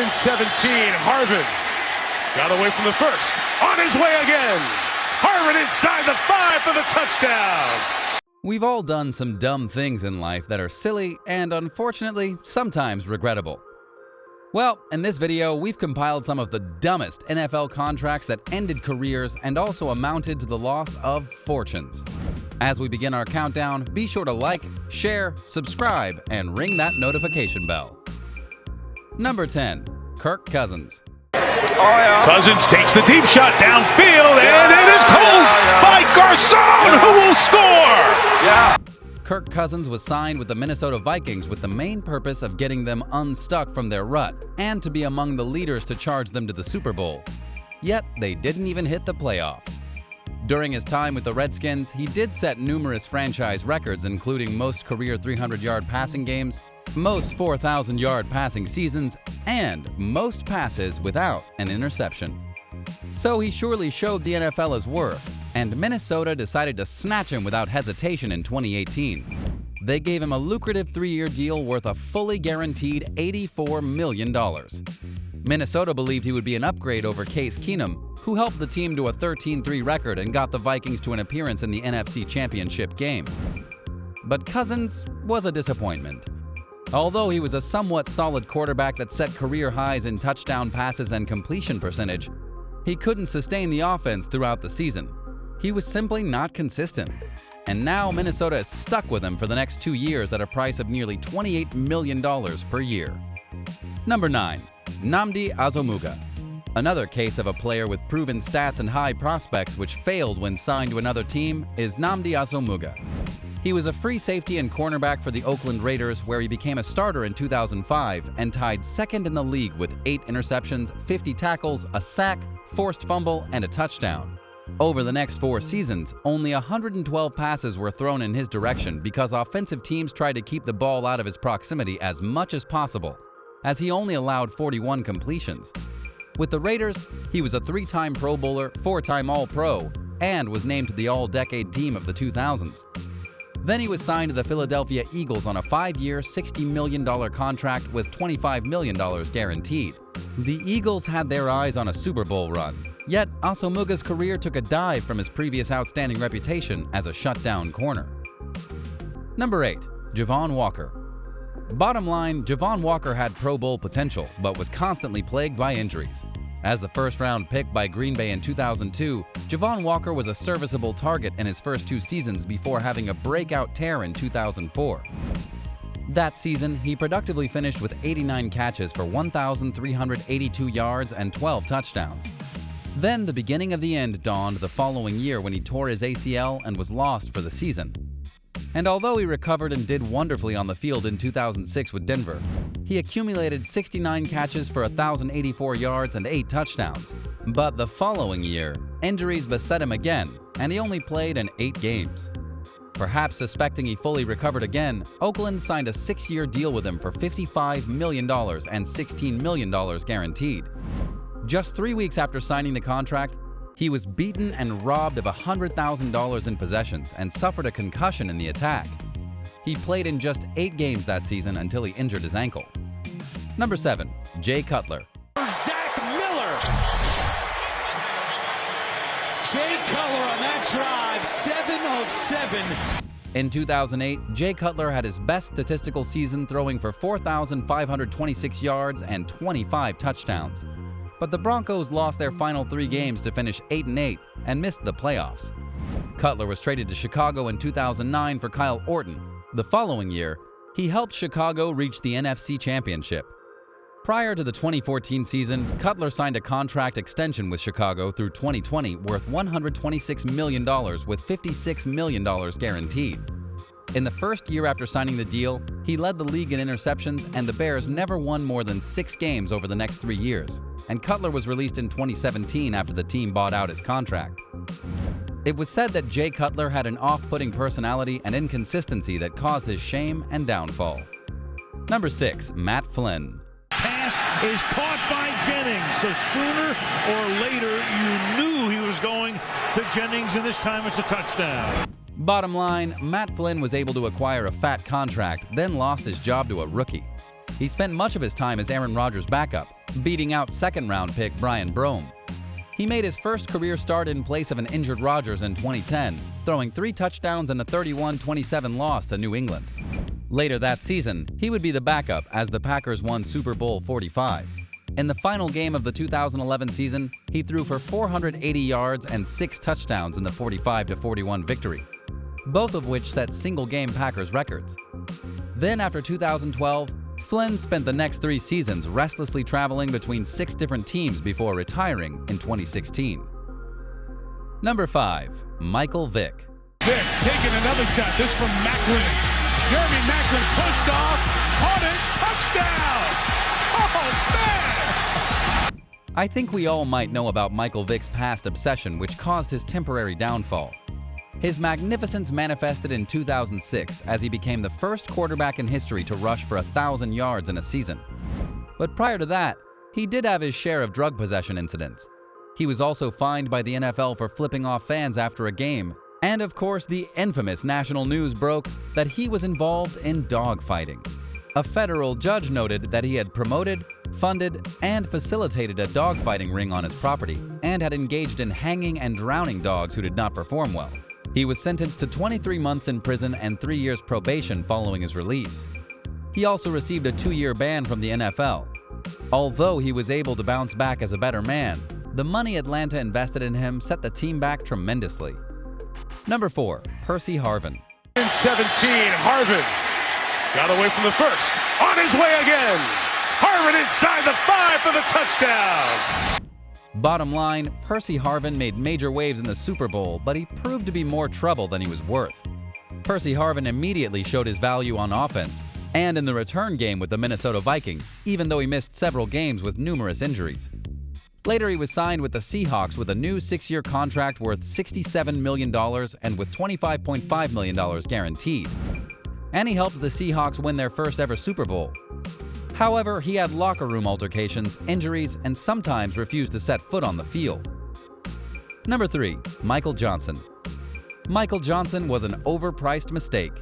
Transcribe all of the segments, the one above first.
Harvin got away from the first. On his way again. Harvin inside the 5 for the touchdown. We've all done some dumb things in life that are silly and, unfortunately, sometimes regrettable. Well, in this video, we've compiled some of the dumbest NFL contracts that ended careers and also amounted to the loss of fortunes. As we begin our countdown, be sure to like, share, subscribe, and ring that notification bell. Number 10. Kirk Cousins. Cousins takes the deep shot downfield, and it is caught by Garcon, who will score! Kirk Cousins was signed with the Minnesota Vikings with the main purpose of getting them unstuck from their rut and to be among the leaders to charge them to the Super Bowl. Yet, they didn't even hit the playoffs. During his time with the Redskins, he did set numerous franchise records, including most career 300-yard passing games, most 4,000-yard passing seasons, and most passes without an interception. So he surely showed the NFL his worth, and Minnesota decided to snatch him without hesitation in 2018. They gave him a lucrative 3-year deal worth a fully guaranteed $84 million. Minnesota believed he would be an upgrade over Case Keenum, who helped the team to a 13-3 record and got the Vikings to an appearance in the NFC Championship game. But Cousins was a disappointment. Although he was a somewhat solid quarterback that set career highs in touchdown passes and completion percentage, he couldn't sustain the offense throughout the season. He was simply not consistent. And now Minnesota is stuck with him for the next 2 years at a price of nearly $28 million per year. Number 9. Nnamdi Asomugha. Another case of a player with proven stats and high prospects which failed when signed to another team is Nnamdi Asomugha. He was a free safety and cornerback for the Oakland Raiders, where he became a starter in 2005 and tied second in the league with 8 interceptions, 50 tackles, a sack, forced fumble, and a touchdown. Over the next 4 seasons, only 112 passes were thrown in his direction because offensive teams tried to keep the ball out of his proximity as much as possible, as he only allowed 41 completions. With the Raiders, he was a 3-time Pro Bowler, 4-time All-Pro, and was named to the All-Decade team of the 2000s. Then he was signed to the Philadelphia Eagles on a 5-year, $60 million contract with $25 million guaranteed. The Eagles had their eyes on a Super Bowl run, yet Asomugha's career took a dive from his previous outstanding reputation as a shutdown corner. Number 8. Javon Walker. Bottom line, Javon Walker had Pro Bowl potential, but was constantly plagued by injuries. As the first-round pick by Green Bay in 2002, Javon Walker was a serviceable target in his first 2 seasons before having a breakout tear in 2004. That season, he productively finished with 89 catches for 1,382 yards and 12 touchdowns. Then the beginning of the end dawned the following year when he tore his ACL and was lost for the season. And although he recovered and did wonderfully on the field in 2006 with Denver, he accumulated 69 catches for 1,084 yards and 8 touchdowns. But the following year, injuries beset him again, and he only played in 8 games. Perhaps suspecting he fully recovered again, Oakland signed a 6-year deal with him for $55 million and $16 million guaranteed. Just 3 weeks after signing the contract, he was beaten and robbed of $100,000 in possessions and suffered a concussion in the attack. He played in just 8 games that season until he injured his ankle. Number 7. Jay Cutler. Zach Miller. Jay Cutler on that drive, 7 of 7. In 2008, Jay Cutler had his best statistical season, throwing for 4,526 yards and 25 touchdowns. But the Broncos lost their final 3 games to finish 8-8 and missed the playoffs. Cutler was traded to Chicago in 2009 for Kyle Orton. The following year, he helped Chicago reach the NFC Championship. Prior to the 2014 season, Cutler signed a contract extension with Chicago through 2020 worth $126 million with $56 million guaranteed. In the first year after signing the deal, he led the league in interceptions, and the Bears never won more than 6 games over the next 3 years, and Cutler was released in 2017 after the team bought out his contract. It was said that Jay Cutler had an off-putting personality and inconsistency that caused his shame and downfall. Number 6. Matt Flynn. Pass is caught by Jennings, so sooner or later you knew he was going to Jennings, and this time it's a touchdown. Bottom line, Matt Flynn was able to acquire a fat contract, then lost his job to a rookie. He spent much of his time as Aaron Rodgers' backup, beating out second-round pick Brian Brome. He made his first career start in place of an injured Rodgers in 2010, throwing 3 touchdowns and a 31-27 loss to New England. Later that season, he would be the backup as the Packers won Super Bowl 45. In the final game of the 2011 season, he threw for 480 yards and 6 touchdowns in the 45-41 victory, both of which set single-game Packers records. Then after 2012, Flynn spent the next 3 seasons restlessly traveling between 6 different teams before retiring in 2016. Number 5. Michael Vick. Vick taking another shot, this from Maclin. Jeremy Maclin pushed off, caught it, touchdown! Oh, man! I think we all might know about Michael Vick's past obsession, which caused his temporary downfall. His magnificence manifested in 2006 as he became the first quarterback in history to rush for 1,000 yards in a season. But prior to that, he did have his share of drug possession incidents. He was also fined by the NFL for flipping off fans after a game, and of course the infamous national news broke that he was involved in dogfighting. A federal judge noted that he had promoted, funded, and facilitated a dogfighting ring on his property, and had engaged in hanging and drowning dogs who did not perform well. He was sentenced to 23 months in prison and 3 years probation following his release. He also received a 2-year ban from the NFL. Although he was able to bounce back as a better man, the money Atlanta invested in him set the team back tremendously. Number 4. Percy Harvin. In 17, Harvin got away from the first. On his way again. Harvin inside the 5 for the touchdown. Bottom line, Percy Harvin made major waves in the Super Bowl, but he proved to be more trouble than he was worth. Percy Harvin immediately showed his value on offense and in the return game with the Minnesota Vikings, even though he missed several games with numerous injuries. Later, he was signed with the Seahawks with a new 6-year contract worth $67 million and with $25.5 million guaranteed. And he helped the Seahawks win their first ever Super Bowl. However, he had locker room altercations, injuries, and sometimes refused to set foot on the field. Number 3. Michael Johnson. Michael Johnson was an overpriced mistake.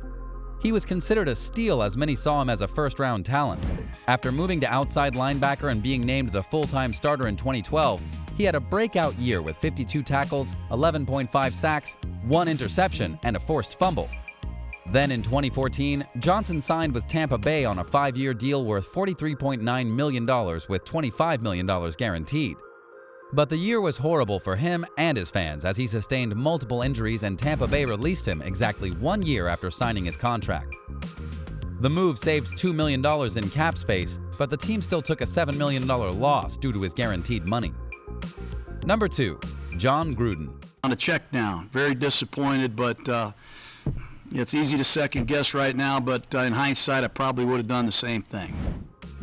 He was considered a steal as many saw him as a first-round talent. After moving to outside linebacker and being named the full-time starter in 2012, he had a breakout year with 52 tackles, 11.5 sacks, 1 interception, and a forced fumble. Then in 2014, Johnson signed with Tampa Bay on a 5-year deal worth $43.9 million with $25 million guaranteed. But the year was horrible for him and his fans as he sustained multiple injuries and Tampa Bay released him exactly 1 year after signing his contract. The move saved $2 million in cap space, but the team still took a $7 million loss due to his guaranteed money. Number 2. Jon Gruden. On a check down. Very disappointed, but it's easy to second guess right now, but in hindsight, I probably would have done the same thing.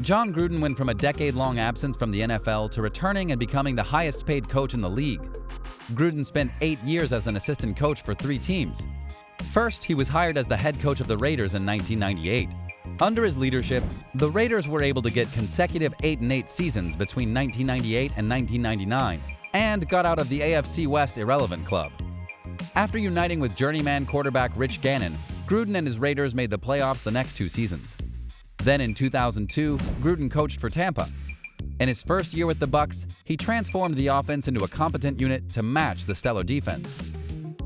Jon Gruden went from a decade-long absence from the NFL to returning and becoming the highest-paid coach in the league. Gruden spent 8 years as an assistant coach for 3 teams. First, he was hired as the head coach of the Raiders in 1998. Under his leadership, the Raiders were able to get consecutive 8-8 seasons between 1998 and 1999 and got out of the AFC West irrelevant club. After uniting with journeyman quarterback Rich Gannon, Gruden and his Raiders made the playoffs the next 2 seasons. Then in 2002, Gruden coached for Tampa. In his first year with the Bucs, he transformed the offense into a competent unit to match the stellar defense.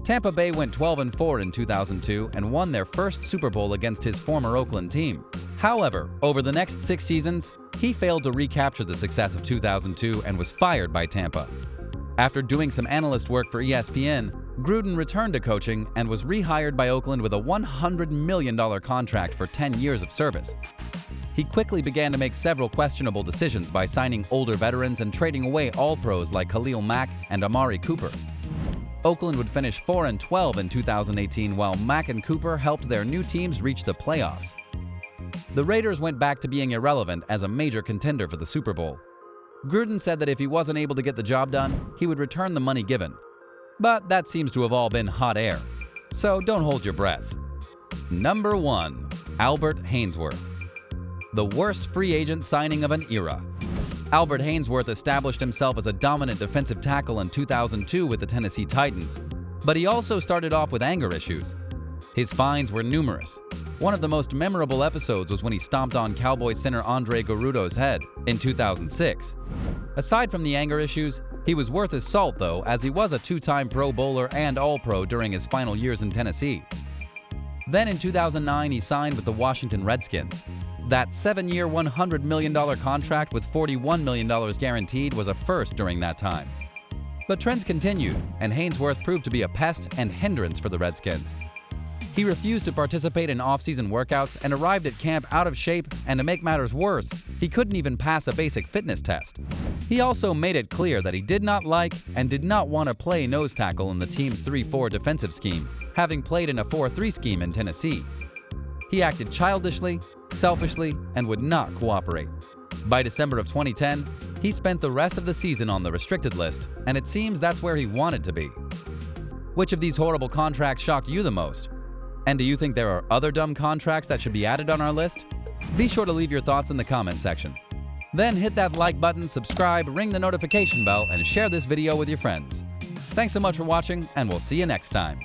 Tampa Bay went 12-4 in 2002 and won their first Super Bowl against his former Oakland team. However, over the next 6 seasons, he failed to recapture the success of 2002 and was fired by Tampa. After doing some analyst work for ESPN, Gruden returned to coaching and was rehired by Oakland with a $100 million contract for 10 years of service. He quickly began to make several questionable decisions by signing older veterans and trading away All-Pros like Khalil Mack and Amari Cooper. Oakland would finish 4-12 in 2018 while Mack and Cooper helped their new teams reach the playoffs. The Raiders went back to being irrelevant as a major contender for the Super Bowl. Gruden said that if he wasn't able to get the job done, he would return the money given. But that seems to have all been hot air. So don't hold your breath. Number 1. Albert Haynesworth. The worst free agent signing of an era. Albert Haynesworth established himself as a dominant defensive tackle in 2002 with the Tennessee Titans, but he also started off with anger issues. His fines were numerous. One of the most memorable episodes was when he stomped on Cowboys center Andre Gurudo's head in 2006. Aside from the anger issues, he was worth his salt though, as he was a two-time Pro Bowler and All-Pro during his final years in Tennessee. Then in 2009, he signed with the Washington Redskins. That 7-year, $100 million contract with $41 million guaranteed was a first during that time. But trends continued, and Haynesworth proved to be a pest and hindrance for the Redskins. He refused to participate in off-season workouts and arrived at camp out of shape, and to make matters worse, he couldn't even pass a basic fitness test. He also made it clear that he did not like and did not want to play nose tackle in the team's 3-4 defensive scheme, having played in a 4-3 scheme in Tennessee. He acted childishly, selfishly, and would not cooperate. By December of 2010, he spent the rest of the season on the restricted list, and it seems that's where he wanted to be. Which of these horrible contracts shocked you the most? And do you think there are other dumb contracts that should be added on our list? Be sure to leave your thoughts in the comment section. Then hit that like button, subscribe, ring the notification bell, and share this video with your friends. Thanks so much for watching, and we'll see you next time.